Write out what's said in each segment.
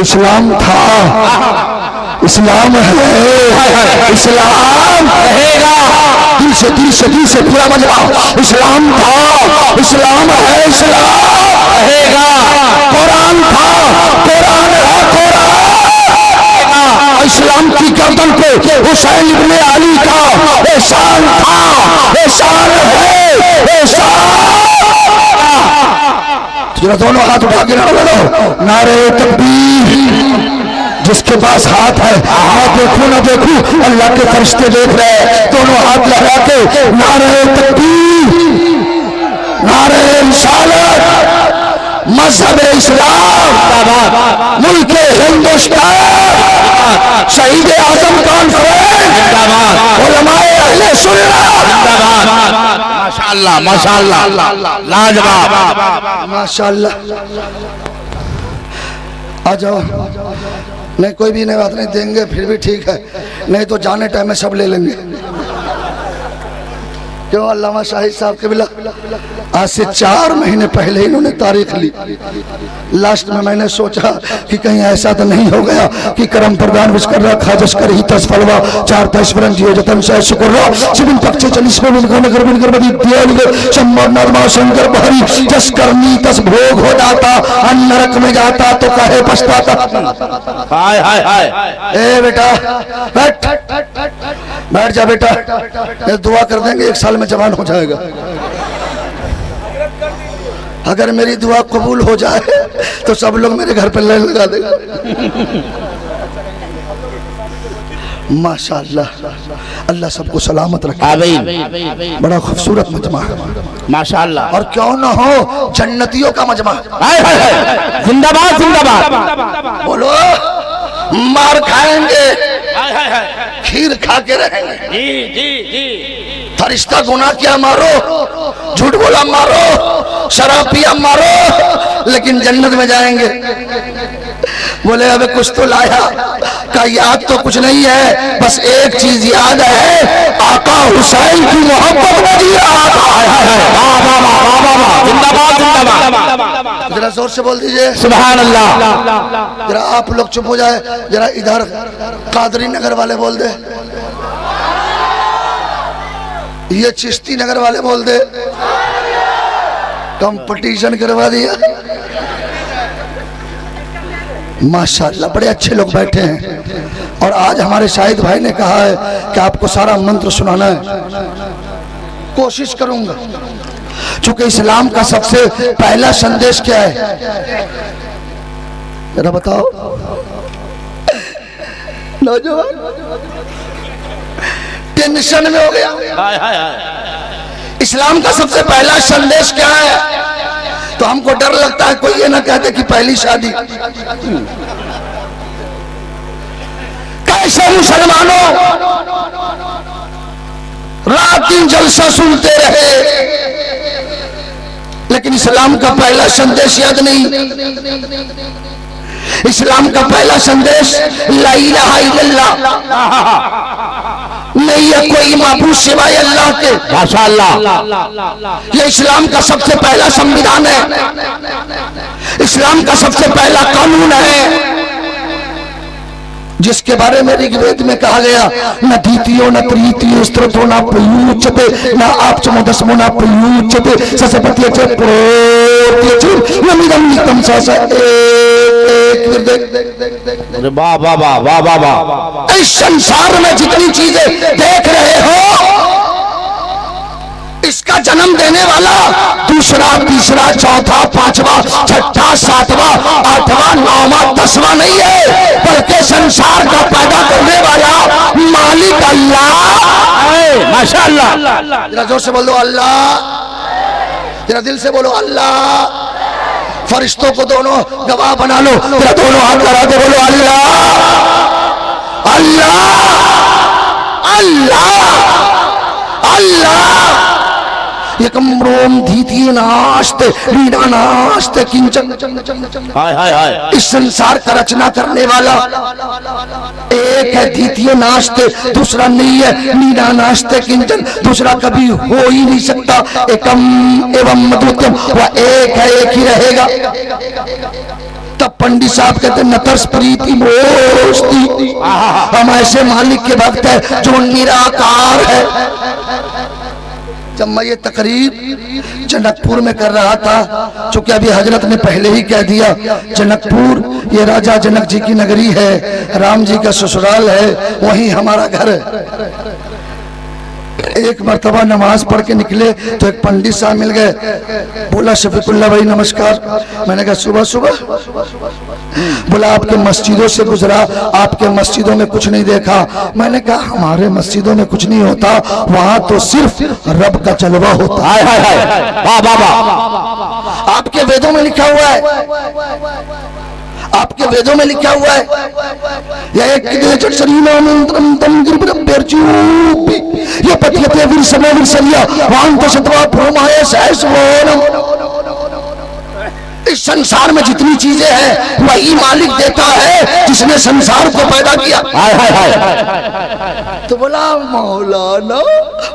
इस्लाम था, इस्लाम है, इस्लाम रहेगा। दिल से पूरा मजमा, इस्लाम था, इस्लाम है, इस्लाम रहेगा। कुरान था, कुरान है, कुरान। इस्लाम की गर्दन पे हुसैन इब्ने अली का एहसान था, एहसान है, एहसान। जरा दोनों हाथ उठा के नारा लगाओ, नारे तकबीर। जिसके पास हाथ है, मैं देखूं ना देखूं, अल्लाह के फरिश्ते देख रहे हैं। दोनों हाथ लगा के नारे तकबीर, नारे रिसालत, मजहब इस्लाम, मुल्क हिंदुस्तान, शहीद आजम कॉन्फ्रेंस, उलमाए अहले सुन्नत, माशाअल्लाह, माशाअल्लाह, लाजवाब, माशाअल्लाह। आ जाओ, नहीं कोई भी नहीं, बात नहीं देंगे फिर भी ठीक है, नहीं तो जाने टाइम में सब ले लेंगे। क्यों? अल्लामा शाहिद साहब के बिला आज से 4 महीने पहले इन्होंने तारीख ली। लास्ट में मैंने सोचा कि कहीं ऐसा तो नहीं हो गया कि करम प्रदान विस्कर रखा जस्कर ही तसफलवा 4 तस्वरन जियो जतन से शुक्र सिबिन पक्षे 40 में बिन नगर बिन कर बदी दियल शम्बर नरमा शंकर बहरी जस्कर नी तस भोग हो जाता, नरक में जाता तो कहे पछताता। हाय हाय हाय। ए बेटा बैठ, बैठ जा बेटा, ये दुआ कर देंगे 1 साल में जवान हो जाएगा। अगर मेरी दुआ कबूल हो जाए तो सब लोग मेरे घर पर लाइन लगा देगा। माशाअल्लाह, अल्लाह सबको सलामत रखे। आमीन। बड़ा खूबसूरत मजमा है माशाअल्लाह। और क्यों ना हो जन्नतियों का मजमा। जिंदाबाद जिंदाबाद। बोलो, मार खाएंगे, खीर खा के रहेंगे। जी जी जी। फरिश्ता गुनाह किया मारो, झूठ बोला मारो, शराब पिया मारो, लेकिन जन्नत में जाएंगे। बोले अबे कुछ तो लाया, का याद तो कुछ नहीं है, बस एक चीज याद है, आका हुसैन की मोहब्बत मेरी याद है। जिंदाबाद जिंदाबाद। जरा जोर से बोल दीजिए सुभान अल्लाह। जरा आप लोग चुप हो जाए, जरा इधर कादरी नगर वाले बोल दे, ये चिश्ती नगर वाले बोल दे, कंपटीशन करवा दिया। माशाअल्लाह, बड़े अच्छे लोग बैठे हैं। और आज हमारे शाहिद भाई ने कहा है कि आपको सारा मंत्र सुनाना है। कोशिश करूंगा, चूंकि इस्लाम का सबसे पहला संदेश क्या है, जरा बताओ नौजवान। टेंशन में हो गया। इस्लाम का सबसे पहला संदेश क्या है? तो हमको डर लगता है कोई ये ना कहते कि पहली शादी। कैसे मुसलमानों रात दिन जलसा सुनते रहे, लेकिन इस्लाम का पहला संदेश याद नहीं। इस्लाम का पहला संदेश ला इलाहा इल्लल्लाह, नहीं है कोई माबूद सिवाय अल्लाह के। माशाअल्लाह, ये इस्लाम का सबसे पहला संविधान है, इस्लाम का सबसे पहला कानून है, जिसके बारे में ऋग्वेद में कहा गया न द्वितीयो न तृतीयो स्त्रोतो न प्रयुज्यते न आपचमो दशमो न प्रयुज्यते ससपत्यच प्रोत्यच नमिदं नित्यं सस एक। वाह वाह वाह वाह वाह वाह। इस संसार में जितनी चीजें देख रहे हो, इसका जन्म देने वाला दूसरा, तीसरा, चौथा, पांचवा, छठा, सातवां, आठवां, नौवां, 10वां नहीं है, बल्कि संसार का पैदा करने वाला मालिक अल्लाह। माशाअल्लाह। जरा जोर से बोल दो अल्लाह, जरा दिल से बोलो अल्लाह। फरिश्तों को दोनों गवाह बना लो, जरा दोनों हाथ लगा दो, बोलो अल्लाह अल्लाह अल्लाह अल्लाह। एकम रोम धीतिये नास्ते लीना नास्ते किंचन। इस संसार का रचना करने वाला एक है, द्वितीय नास्ते, दूसरा नहीं है, लीना नास्ते किंचन, दूसरा कभी हो ही नहीं सकता। एकम एवं द्वितीयम, वह एक है, एक ही रहेगा। तब पंडित साहब कहते नतर्स प्रीति मोस्ती, हम ऐसे मालिक के भक्त है जो निराकार है। जब मैं ये तकरीर जनकपुर में कर रहा था, चूंकि अभी हजरत ने पहले ही कह दिया, जनकपुर ये राजा जनक जी की नगरी है, राम जी का ससुराल है, वहीं हमारा घर है। एक मर्तबा नमाज पढ़ के निकले तो एक पंडित साहब मिल गए, बोला शफीकुल्ला भाई नमस्कार। मैंने कहा सुबह सुबह। बोला आपके मस्जिदों से गुजरा, आपके मस्जिदों में कुछ नहीं देखा। मैंने कहा हमारे मस्जिदों में कुछ नहीं होता, वहां तो सिर्फ रब का जलवा होता है। आपके वेदों में लिखा हुआ है, आपके वेदों में लिखा हुआ है, यह एक ये पतियते विरसने विरसलिया वांत शतवा प्रोमाये सहस्वोनम। इस संसार में जितनी चीजें हैं वही मालिक देता है जिसने संसार को पैदा किया। तो बोला मौलाना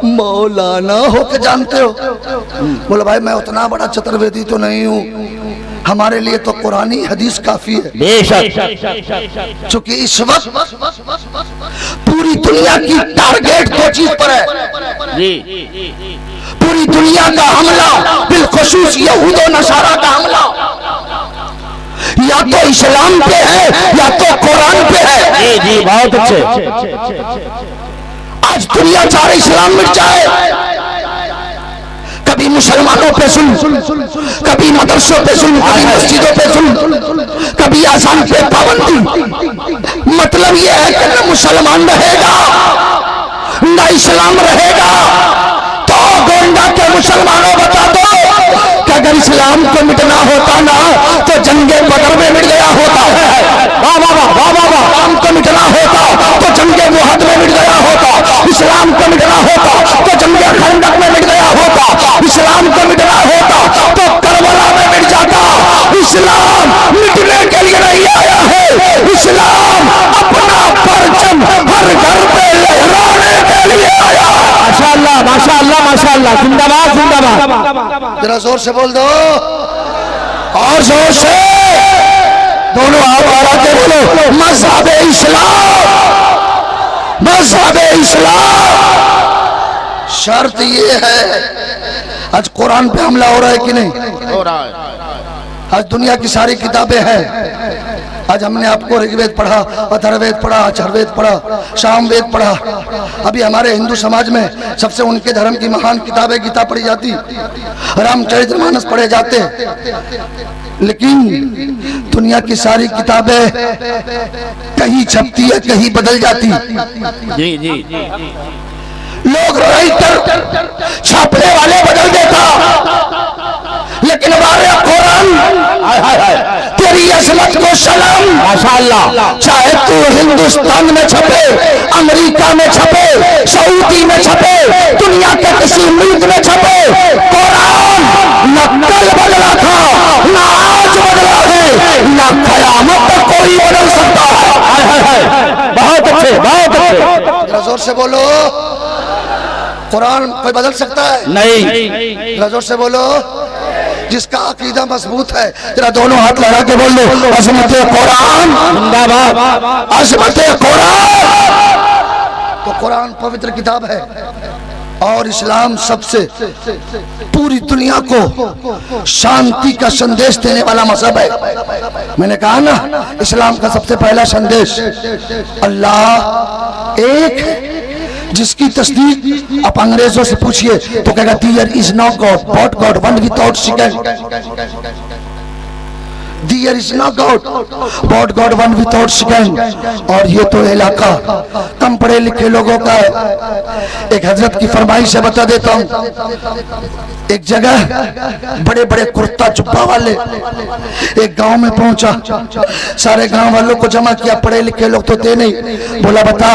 मौलाना होके जानते हो? बोला भाई मैं उतना बड़ा चतुर्वेदी तो नहीं हूँ, हमारे लिए तो कुरानी हदीस काफी है। बेशक, चूंकि इस वक्त पूरी दुनिया की टारगेट दो चीज पर है। पूरी दुनिया का हमला, बिलखुसूस यहूद और नसारा का हमला, या तो इस्लाम पे है या तो कुरान पे है। जी जी बहुत अच्छे। आज दुनिया चाह रही इस्लाम मिट जाए, कभी मुसलमानों पे सुन, कभी मदरसों पे सुन, कभी मस्जिदों पे सुन, कभी आसान पे पाबंदी। मतलब यह है कि न मुसलमान रहेगा न इस्लाम रहेगा। तो गोंडा के मुसलमानों बता दो कि अगर इस्लाम को मिटना होता ना तो जंगे बदर में मिट गया होता है। वाह वाह वाह वाह वाह। इस्लाम को मिटना होता तो जंगे मुहद में मिट गया होता, इस्लाम को मिटना होता तो जंगे खंडक में मिट गया होता, इस्लाम को मिटना होता तो करबला में मिट जाता। इस्लाम मिटने के लिए नहीं आया है, इस्लाम अपना परचम हर घर पे लहराने के लिए आया। माशाअल्लाह माशाअल्लाह माशाअल्लाह, जिंदाबाद जिंदाबाद। जरा जोर से बोल दो, और जोर से दोनों आवाज के बोलो, मज़हब इस्लाम, मज़हब इस्लाम। शर्त ये है, आज कुरान पे हमला हो रहा है कि नहीं हो रहा है? आज दुनिया की सारी किताबें हैं। आज हमने आपको ऋग्वेद पढ़ा, अथर्ववेद पढ़ा, अथर्ववेद पढ़ा, सामवेद पढ़ा। अभी हमारे हिंदू समाज में सबसे उनके धर्म की महान किताबें गीता पढ़ी जाती, रामचरितमानस पढ़े जाते, लेकिन दुनिया की सारी किताबें कहीं छपती है कहीं बदल जाती। जी जी लोग राइटर छापने वाले बदल देता, लेकिन हमारे कुरान तेरी असमत को सलाम। माशाअल्लाह, चाहे तू हिंदुस्तान में छपे, अमेरिका में छपे, सऊदी में छपे, दुनिया के किसी मुल्क में छपे, कुरान न कल बदला था न आज बदला है न कयामत तक कोई बदल सकता है। बहुत अच्छे बहुत अच्छे। जोर से बोलो, कुरान कोई बदल सकता है? नहीं। जोर से बोलो, जिसका अकीदा मजबूत है जरा दोनों हाथ लगा के बोल लो, अज़मत कुरान जिंदाबाद, अज़मत कुरान। तो कुरान पवित्र किताब है और इस्लाम सबसे पूरी दुनिया को शांति का संदेश देने वाला मजहब है। मैंने कहा ना, इस्लाम का सबसे पहला संदेश अल्लाह एक है, जिसकी तस्दीक आप अंग्रेजों से पूछिए तो कहेगा there is no God but God one without second. There is no God, but God one without second। और ये तो इलाका कम पढ़े लिखे लोगों का है। एक हजरत की फरमाइश से बता देता हूँ। एक जगह बड़े बड़े कुर्ता जुब्बा वाले एक गांव में पहुंचा, सारे गांव वालों को जमा किया, पढ़े लिखे लोग तो थे नहीं। बोला बता,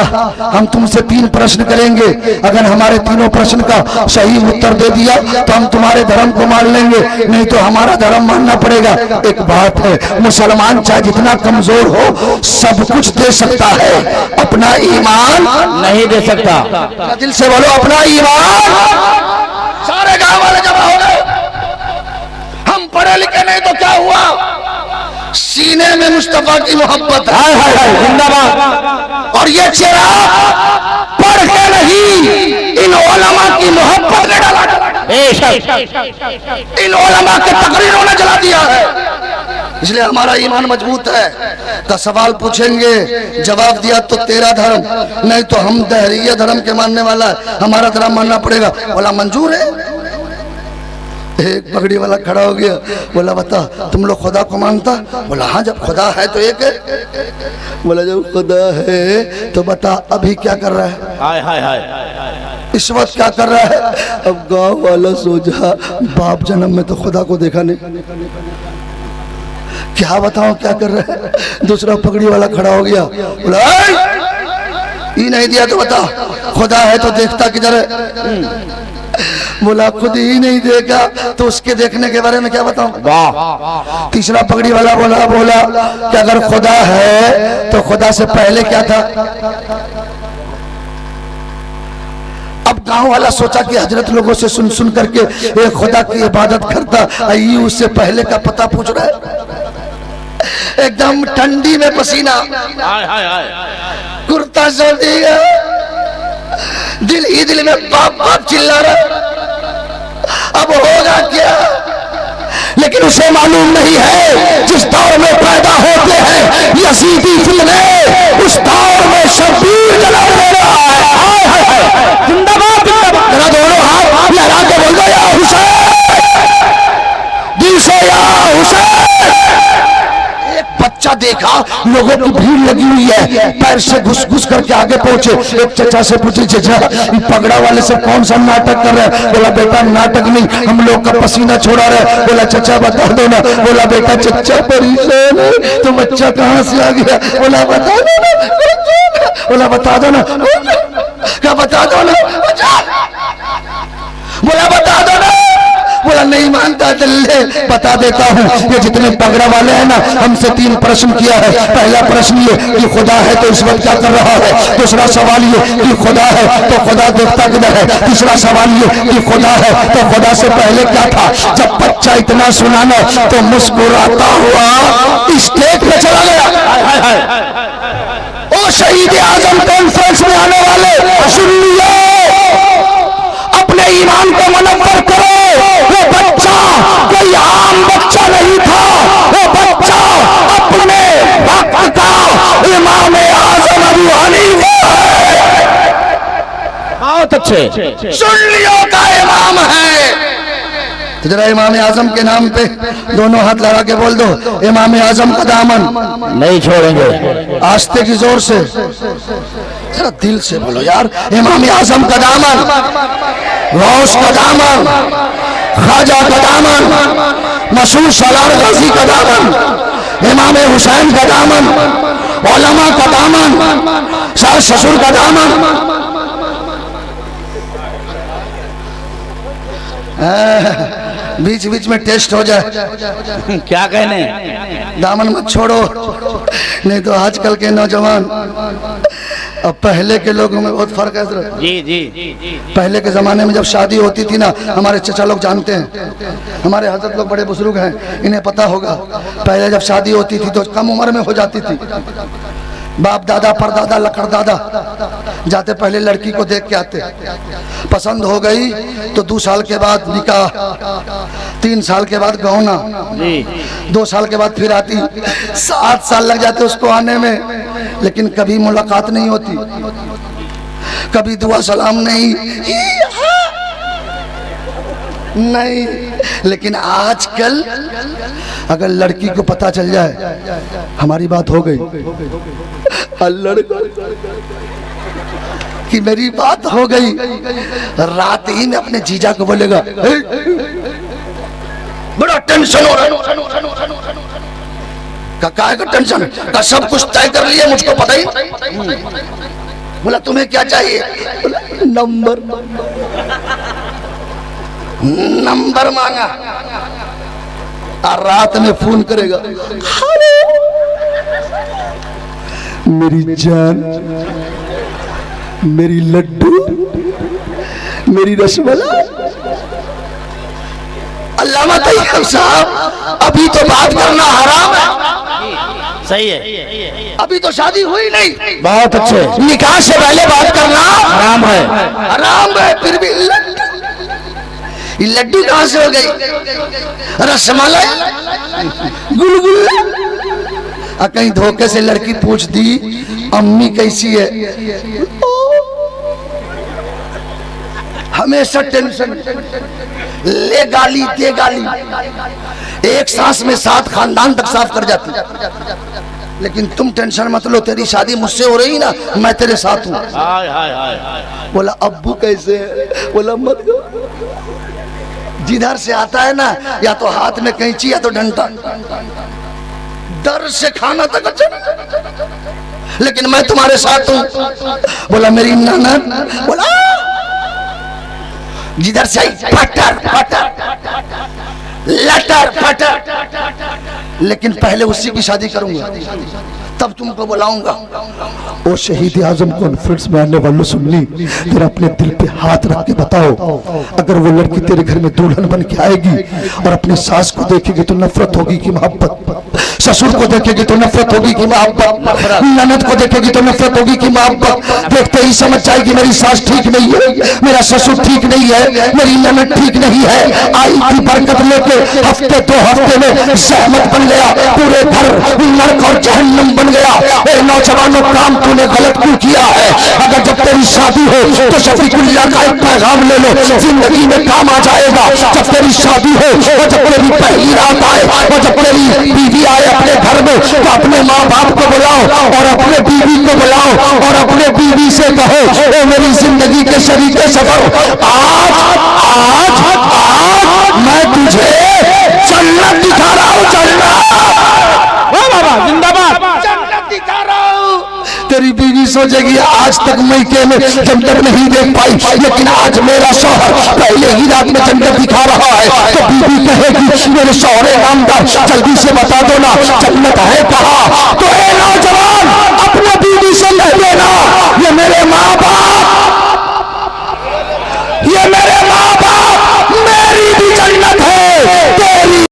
हम तुमसे 3 प्रश्न करेंगे, अगर हमारे तीनों प्रश्न का सही उत्तर दे दिया तो हम तुम्हारे धर्म को मान लेंगे, नहीं तो हमारा धर्म मानना पड़ेगा। एक बात है, मुसलमान चाहे जितना कमजोर हो सब कुछ दे सकता है, अपना ईमान नहीं दे सकता। दिल से बोलो अपना ईमान। सारे गांव वाले जमा हो गए, हम पढ़े लिखे नहीं तो क्या हुआ, सीने में मुस्तफा की मोहब्बत है जिंदाबाद। और ये चेहरा पढ़ के नहीं, इन उलमा की मोहब्बत ने डाला, इन उलमा के तकरीरों ने जला दिया है, इसलिए हमारा ईमान मजबूत है। तो सवाल पूछेंगे, जवाब दिया तो तेरा धर्म, नहीं तो हम दहरिया धर्म के मानने वाला है, हमारा धर्म मानना पड़ेगा। बोला मंजूर है। एक पगड़ी वाला खड़ा हो गया, बोला बता तुम लोग खुदा को मानता? बोला हाँ, जब खुदा है तो एक है। बोला जब खुदा है तो बता अभी क्या कर रहा है? हाय हाय हाय, इस वक्त क्या कर रहा है? अब गांव वाला सोचा बाप जन्म में तो खुदा को देखा नहीं, क्या बताऊं क्या कर रहा है। दूसरा पगड़ी वाला खड़ा हो गया, बोला ये नहीं दिया तो बता खुदा है तो देखता किधर है? बोला खुद ही नहीं देखा तो उसके देखने के बारे में क्या बताऊं। तीसरा पगड़ी वाला बोला कि अगर खुदा है तो खुदा से पहले क्या था? अब गांव वाला सोचा कि हजरत लोगों से सुन सुन करके एक खुदा की इबादत करता, आई उससे पहले का पता पूछ रहा है। एकदम ठंडी में पसीना, कुर्ता सो दिया, दिल ही दिल में बाप बाप चिल्ला रहा। अब होगा क्या? लेकिन उसे मालूम नहीं है जिस दौर में पैदा होते हैं यजीदी फितने, उस दौर में शब्बीर जला रहा है। जिंदाबाद जिंदाबाद। जरा दोनों हाथ लगा के बोल दो या हुसैन, दिल से या हुसैन। बच्चा देखा लोगों की भीड़ लगी हुई है, पैर से घुस घुस करके आगे पहुंचे। एक चचा से पूछे, चचा पगड़ा वाले से कौन सा नाटक कर रहे हैं? बोला बेटा नाटक नहीं, हम लोग का पसीना छोड़ा रहे। बोला चचा बता दो ना। बोला बेटा चचा परेशान है तो बच्चा कहाँ से आ गया? बोला बता दो ना। बोला बता दो ना, क्या बता दो ना? बोला बता दो ना। बोला नहीं मानता, चल बता देता हूँ। ये जितने पगड़ा वाले हैं ना, हमसे 3 प्रश्न किया है। पहला प्रश्न ये कि खुदा है तो इस वक्त क्या कर रहा है? दूसरा सवाल ये कि खुदा है तो खुदा देखता किधर है? तीसरा सवाल ये कि खुदा है तो खुदा से पहले क्या था? जब बच्चा इतना सुनाना तो मुस्कुराता हुआ स्टेज पे चला गया। ओ शहीद आजम कॉन्फ्रेंस में आने वाले सुन लियो, अपने ईमान को मुनव्वर करो। वो बच्चा कोई आम बच्चा नहीं था, वो बच्चा अपने वक्त का इमाम आज़म अबू हनीफा है। बहुत अच्छे, सुन लियो का इमाम है। तो जरा इमाम आज़म के नाम पे दोनों हाथ लगा के बोल दो, इमाम आज़म का दामन नहीं छोड़ेंगे। आस्ते की जोर से, जरा दिल से बोलो यार, इमाम आज़म का दामन, गौस का दामन, ख्वाजा का दामन, मशहूर सलार गाजी का दामन, इमाम हुसैन का दामन, उलमा का दामन, सास ससुर का दामन। बीच बीच में टेस्ट हो जाए। क्या कहने, दामन मत छोड़ो, नहीं तो आजकल के नौजवान, अब पहले के लोगों में बहुत फर्क है। जी जी, पहले के जमाने में जब शादी होती थी ना, हमारे चचा लोग जानते हैं, हमारे हजरत लोग बड़े बुजुर्ग हैं, इन्हें पता होगा। पहले जब शादी होती थी तो कम उम्र में हो जाती थी। बाप दादा परदादा लकड़दादा जाते पहले लड़की को देख के आते, पसंद हो गई तो 2 साल के बाद निकाह, 3 साल के बाद गौना, 2 साल के बाद फिर आती, 7 साल लग जाते उसको आने में। लेकिन कभी मुलाकात नहीं होती, कभी दुआ सलाम नहीं। नहीं, लेकिन आजकल अगर लड़की को पता चल जाए हमारी बात हो गई और लड़का कि मेरी बात हो गई, रात ही में अपने जीजा को बोलेगा बड़ा टेंशन हो रहा है। का टेंशन का सब कुछ तय कर लिया, मुझको पता ही। बोला तुम्हें क्या चाहिए? नंबर नंबर मांगा और रात में फोन करेगा, मेरी जान, मेरी लड्डू, मेरी रसमलाई। अल्लामा तैयब साहब, अभी तो बात करना हराम है। सही है, अभी तो शादी हुई नहीं। बहुत अच्छे। निकाह से पहले बात करना हराम है, हराम है। फिर भी लड्डू कहां से हो गई? रसमलाई, गुलगुला। कहीं धोखे से लड़की पूछ दी अम्मी कैसी है, हमेशा टेंशन, ले गाली दे गाली, एक सांस में 7 खानदान तक साफ कर जाती। लेकिन तुम टेंशन मत लो, तेरी शादी मुझसे हो रही ना, मैं तेरे साथ हूँ। बोला अब्बू कैसे है? बोला मत गो, जिधर से आता है ना, या तो हाथ में कैंची या तो डंडा, डर से खाना तक अच्छा, लेकिन मैं तुम्हारे साथ हूँ। बोला मेरी ननद, बोला जिधर से आई फटर फटर लटर फटर, लेकिन पहले उसी की शादी करूंगा, तब तुमको बुलाऊंगा। ओ शहीद आजम कॉन्फ्रेंस में आने वालों सुन ली, तेरा अपने दिल पे हाथ रख के बताओ, अगर वो लड़की तेरे घर में दुल्हन बन के आएगी और अपनी सास को देखेगी तो नफरत होगी कि मोहब्बत, ससुर को देखेगी तो नफरत होगी कि मोहब्बत, ननद को देखेगी तो नफरत होगी कि मोहब्बत, देखते ही समझ जाएगी मेरी सास ठीक नहीं है, मेरा ससुर ठीक नहीं है, मेरी ननद ठीक नहीं है। आई की बरकत लेके हफ्ते 2 हफ्ते में सहमत बन गया, पूरे घर नरक और जहन्नम बन गया। ए नौजवानों, काम तूने गलत क्यों किया है? अगर जब तेरी शादी हो तो शफीकुल्लाह का एक पैगाम ले लो, जिंदगी में काम आ जाएगा। जब तेरी शादी हो और जब तेरी पहली रात आए और जब तेरी बीवी आए अपने घर में, तो अपने माँ बाप को बुलाओ और अपने बीवी को बुलाओ और अपने बीवी से कहो, ओ मेरी जिंदगी के शरीके सफर, आज मैं तुझे जन्नत दिखा रहा हूँ, बाबा जिंदाबाद, जन्नत दिखा रहा हूँ। तेरी बीवी सोचेगी आज तक मैके में जन्नत नहीं देख पाई, लेकिन आज मेरा शौहर पहले ही रात में जन्नत दिखा रहा है। तो बीवी कहेगी मेरे शौहरे नामदार, जल्दी से बता दो ना जन्नत है कहाँ? तो